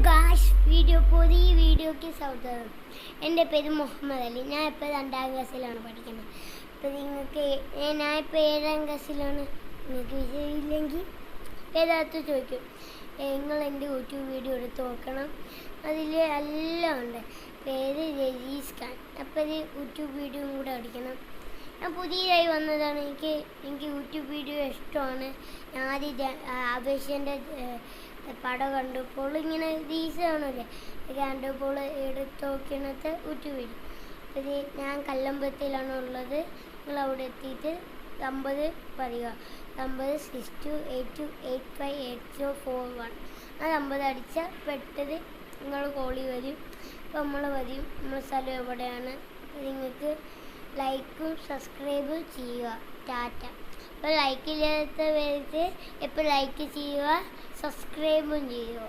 Guys പുതിയ വീഡിയോയ്ക്ക് സ്വാഗതം. എൻ്റെ പേര് മുഹമ്മദ് അലി. ഞാൻ ഇപ്പോൾ 2ാം ക്ലാസ്സിലാണ് പഠിക്കുന്നത്. അപ്പോൾ ഞാനിപ്പോൾ 7ാം ക്ലാസ്സിലാണ്. നിങ്ങൾക്ക് വിഷയമില്ലെങ്കിൽ ഏതാത്ത ചോദിക്കും. നിങ്ങൾ എൻ്റെ യൂട്യൂബ് വീഡിയോ എടുത്ത് നോക്കണം. അതിൽ എല്ലാം ഉണ്ട്. പേര് രജീസ് ഖാൻ. അപ്പോൾ ഒരു യൂട്യൂബ് വീഡിയോയും കൂടെ അടിക്കണം. ഞാൻ പുതിയതായി വന്നതാണ്. എനിക്ക് യൂട്യൂബ് വീഡിയോ ഇഷ്ടമാണ്. ഞാൻ ആദ്യം ആവേശൻ്റെ പടം കണ്ടപ്പോൾ ഇങ്ങനെ റീൽസ് കാണൂല്ലേ, കണ്ടപ്പോൾ എടുത്ത് നോക്കിയിട്ട് യൂട്യൂബ് വീഡിയോ. അപ്പോൾ ഞാൻ കല്ലമ്പലത്തിലാണ് ഉള്ളത്. നിങ്ങൾ അവിടെ എത്തിയിട്ട് 50 പറയുക. 50 6282858041 ആ 50 അടിച്ചാൽ പെട്ടത് നിങ്ങൾ കോളി വരും. അപ്പോൾ നമ്മൾ വരും. നമ്മുടെ സ്ഥലം എവിടെയാണ്. നിങ്ങൾക്ക് ലൈക്കും സബ്സ്ക്രൈബും ചെയ്യുക. ടാറ്റ. അപ്പോൾ ലൈക്ക് ചെയ്യാത്ത പേർക്ക് ഇപ്പോൾ ലൈക്ക് ചെയ്യുക, സബ്സ്ക്രൈബും ചെയ്യുക.